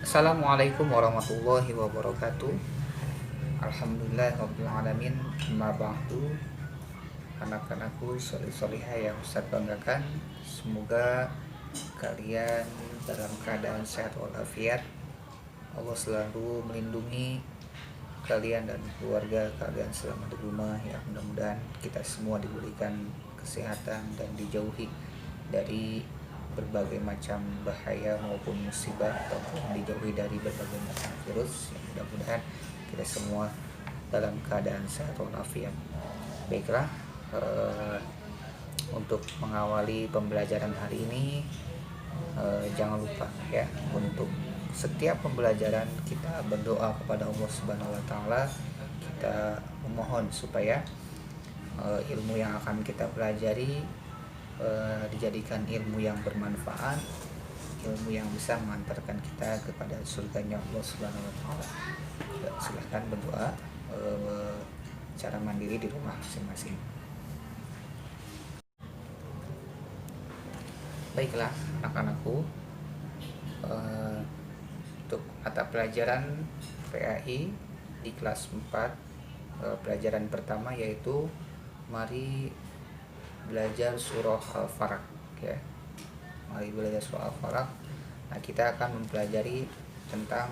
Assalamualaikum warahmatullahi wabarakatuh. Alhamdulillah rabbil alamin. Amma ba'du. Anak-anakku solih-solihah yang Ustaz banggakan, semoga kalian dalam keadaan sehat walafiat. Allah selalu melindungi kalian dan keluarga kalian selama di rumah. Ya, mudah-mudahan kita semua diberikan kesehatan dan dijauhi dari berbagai macam bahaya maupun musibah, ataupun dijauhi dari berbagai macam virus. Ya, mudah-mudahan kita semua dalam keadaan sehat walafiat. Baiklah, untuk mengawali pembelajaran hari ini, jangan lupa ya, untuk setiap pembelajaran kita berdoa kepada Allah Subhanahu wa taala. Kita memohon supaya ilmu yang akan kita pelajari dijadikan ilmu yang bermanfaat, ilmu yang bisa mengantarkan kita kepada surganya Allah Subhanahu wa taala. Silahkan berdoa secara mandiri di rumah masing-masing. Baiklah anak-anakku, untuk mata pelajaran PAI di kelas 4, pelajaran pertama yaitu mari belajar surah Al-Falaq ya. Mari belajar surah Al-Falaq. Nah, kita akan mempelajari tentang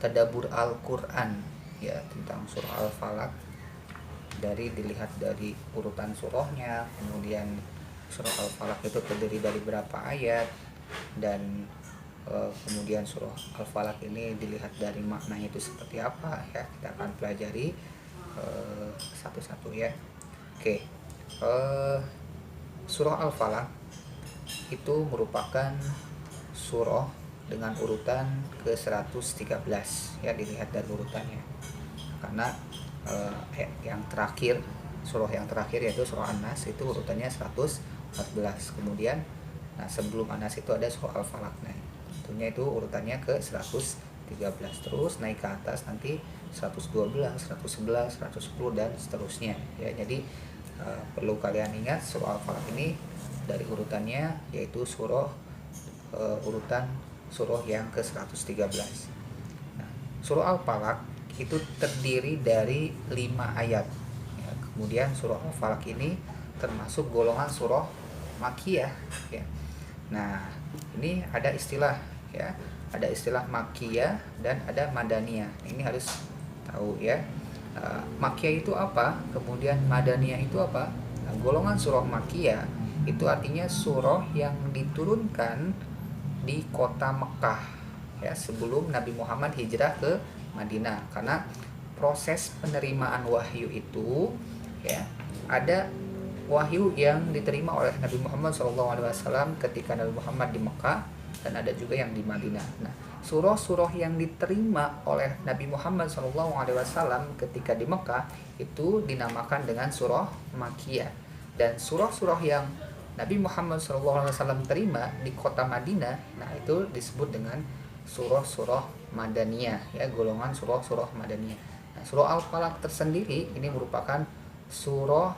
tadabbur Al-Qur'an ya, tentang surah Al-Falaq. Dilihat dari urutan surahnya, kemudian surah Al-Falaq itu terdiri dari berapa ayat, dan kemudian surah Al-Falaq ini dilihat dari maknanya itu seperti apa ya. Kita akan pelajari satu-satu ya. Oke. Surah Al-Falaq itu merupakan surah dengan urutan ke-113 ya, dilihat dari urutannya. Karena yang terakhir, surah yang terakhir yaitu surah An-Nas itu urutannya 114. Kemudian sebelum An-Nas itu ada surah Al-Falaq. Nah, tentunya itu urutannya ke-113. Terus naik ke atas nanti 112, 111, 110 dan seterusnya ya. Jadi perlu kalian ingat, surah Al-Falaq ini dari urutannya yaitu urutan surah yang ke-113. Nah, surah Al-Falaq itu terdiri dari 5 ayat ya. Kemudian surah Al-Falaq ini termasuk golongan surah Makkiyah ya. Nah, ini ada istilah ya, ada istilah Makkiyah dan ada Madaniyah. Ini harus tahu ya. Makkiyah itu apa, kemudian Madaniyah itu apa. Nah, golongan surah Makkiyah itu artinya surah yang diturunkan di kota Mekah ya, sebelum Nabi Muhammad hijrah ke Madinah. Karena proses penerimaan wahyu itu ya, ada wahyu yang diterima oleh Nabi Muhammad SAW ketika Nabi Muhammad di Mekah, dan ada juga yang di Madinah. Nah, surah-surah yang diterima oleh Nabi Muhammad SAW ketika di Mekah itu dinamakan dengan surah Makkiyah. Dan surah-surah yang Nabi Muhammad SAW terima di kota Madinah, nah itu disebut dengan surah-surah Madaniyah ya, golongan surah-surah Madaniyah. Nah, surah Al-Falaq tersendiri ini merupakan surah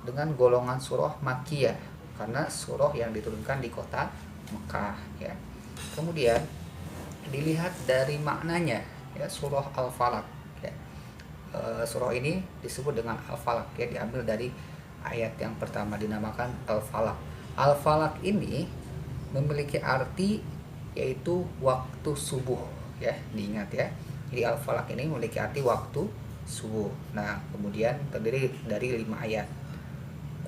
dengan golongan surah Makkiyah karena surah yang diturunkan di kota Mekah ya. Kemudian dilihat dari maknanya ya, surah Al-Falaq ya. Surah ini disebut dengan Al-Falaq ya, diambil dari ayat yang pertama dinamakan Al-Falaq. Al-Falaq ini memiliki arti yaitu waktu subuh ya, diingat ya. Jadi Al-Falaq ini memiliki arti waktu subuh. Nah, kemudian terdiri dari 5 ayat.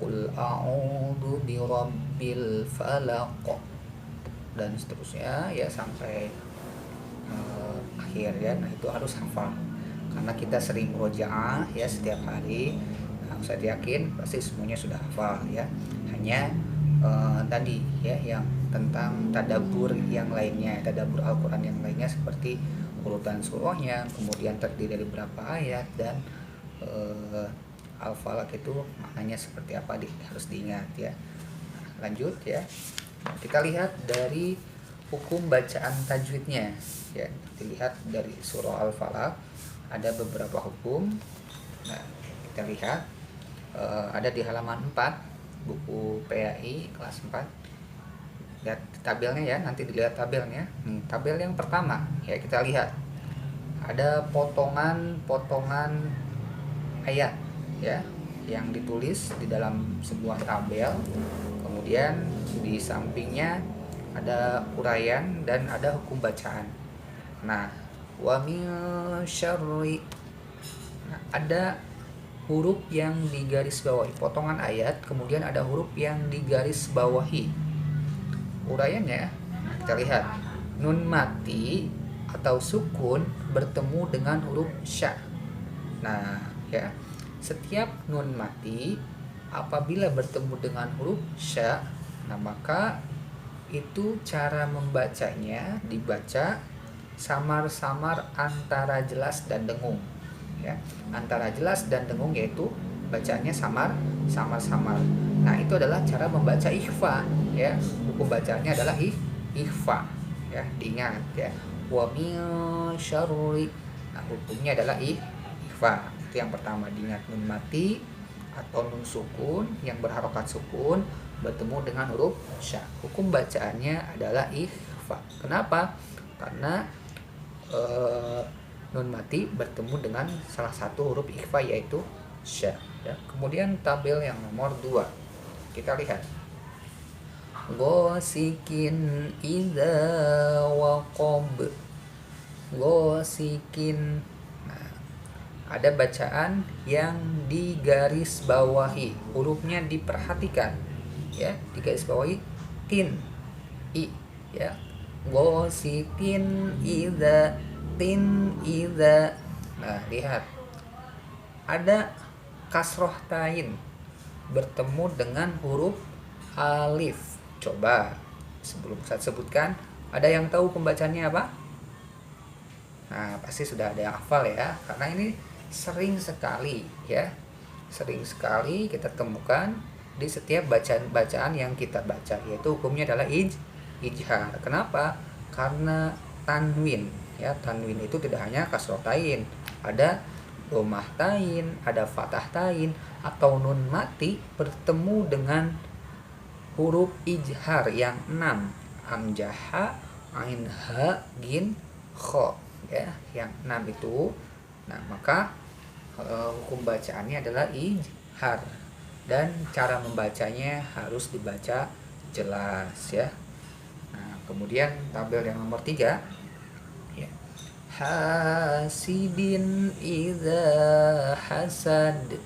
Qul a'udzu birabbil falaq dan seterusnya ya sampai akhir ya. Nah, itu harus hafal karena kita sering murojaah ya setiap hari. Nah, saya yakin pasti semuanya sudah hafal ya. Hanya tadi ya, yang tentang tadabbur yang lainnya, tadabbur Al-Quran yang lainnya seperti urutan surahnya, kemudian terdiri dari berapa ayat, dan Al-Falaq itu maknanya seperti apa harus diingat ya. Nah, lanjut ya. Kita lihat dari hukum bacaan tajwidnya ya. Dilihat dari surah Al-Falaq ada beberapa hukum. Nah, kita lihat ada di halaman 4 buku PAI kelas 4. lihat tabelnya ya, nanti dilihat tabelnya. Tabel yang pertama ya, kita lihat ada potongan-potongan ayat ya yang ditulis di dalam sebuah tabel. Kemudian di sampingnya ada uraian dan ada hukum bacaan. Nah, wa min syarri, ada huruf yang digaris bawahi, potongan ayat, kemudian ada huruf yang digaris bawahi. Uraiannya kita lihat, nun mati atau sukun bertemu dengan huruf sya. Nah, ya, setiap nun mati apabila bertemu dengan huruf sya, nah maka itu cara membacanya dibaca samar-samar antara jelas dan dengung ya. Antara jelas dan dengung yaitu bacaannya samar-samar. Nah, itu adalah cara membaca ikhfa ya. Hukum bacanya adalah ikhfa ya, diingat ya. Wa min syarri. Nah, hukumnya adalah ikhfa. Itu yang pertama, diingat, nun mati atau nun sukun yang berharokat sukun bertemu dengan huruf sya. Hukum bacaannya adalah ikhfa. Kenapa? Karena nun mati bertemu dengan salah satu huruf ikhfa yaitu sya ya. Kemudian tabel yang nomor 2 kita lihat, gosikin idza waqab. Gosikin. Nah, ada bacaan yang digaris bawahi, hurufnya diperhatikan ya, digaris bawahi tin i ya. Gosikin idza tin idza. Nah, lihat ada kasroh tain bertemu dengan huruf alif. Coba sebelum saya sebutkan, ada yang tahu pembacanya apa? Nah, pasti sudah ada yang hafal ya, karena ini sering sekali ya, sering sekali kita temukan di setiap bacaan-bacaan yang kita baca, yaitu hukumnya adalah ijhar. Kenapa? Karena tanwin ya, tanwin itu tidak hanya kasroh tain, ada domah tain, ada fathah tain, atau nun mati bertemu dengan huruf ijhar yang 6, amjaha, ain, ha, gin, kho ya, yang 6 itu. Nah, maka hukum bacaannya adalah ijhar dan cara membacanya harus dibaca jelas ya. Nah, kemudian tabel yang nomor 3 ya, hasidin idza hasad.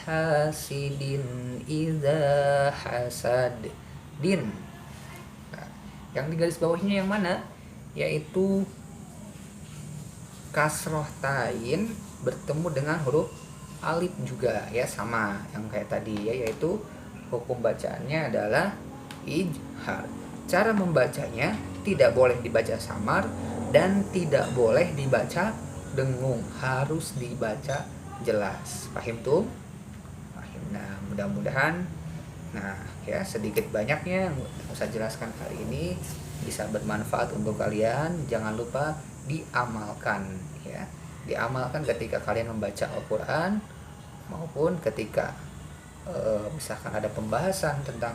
Hasidin idza hasad din. Nah, yang digaris bawahnya yang mana? Yaitu kasroh tain bertemu dengan huruf alif juga ya, sama yang kayak tadi ya, yaitu hukum bacaannya adalah ijhar. Cara membacanya tidak boleh dibaca samar dan tidak boleh dibaca dengung, harus dibaca jelas. Paham tuh? Paham. Nah, mudah-mudahan ya sedikit banyaknya yang saya jelaskan hari ini bisa bermanfaat untuk kalian. Jangan lupa diamalkan ya. Diamalkan ketika kalian membaca Al-Qur'an maupun ketika misalkan ada pembahasan tentang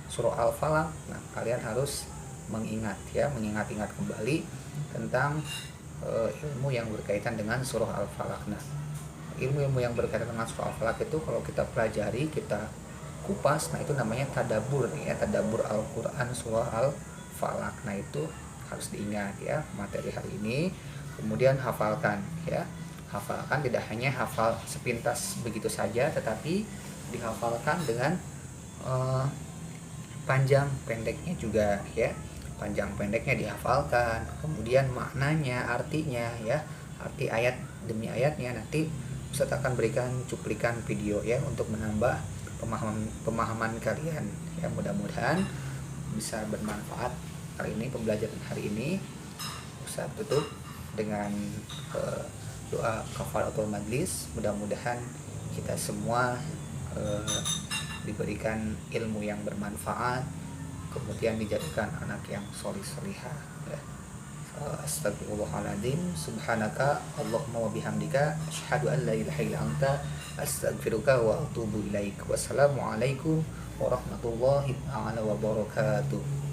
surah Al-Falaq. Nah, kalian harus mengingat-ingat kembali tentang ilmu yang berkaitan dengan surah Al-Falaq. Nah, ilmu-ilmu yang berkaitan dengan surah Al-Falaq itu kalau kita pelajari, kita kupas, nah itu namanya tadabbur ya, tadabbur Al-Qur'an surah Al-Falaq. Nah, itu harus diingat ya materi hari ini. Kemudian hafalkan ya. Hafalkan, tidak hanya hafal sepintas begitu saja, tetapi dihafalkan dengan panjang pendeknya juga ya. Panjang pendeknya dihafalkan, kemudian maknanya, artinya ya, arti ayat demi ayatnya. Nanti Ustaz akan berikan cuplikan video ya untuk menambah pemahaman kalian ya. Mudah-mudahan bisa bermanfaat hari ini, pembelajaran hari ini. Ustaz tutup dengan doa kafaratul majlis. Mudah-mudahan kita semua diberikan ilmu yang bermanfaat, kemudian dijadikan anak yang solih-solihah ya. Astagfirullahaladzim, subhanaka Allahumma wa bihamdika asyhadu an la ilaha illa anta astaghfiruka wa atubu ilaik. Wassalamualaikum warahmatullahi wabarakatuh.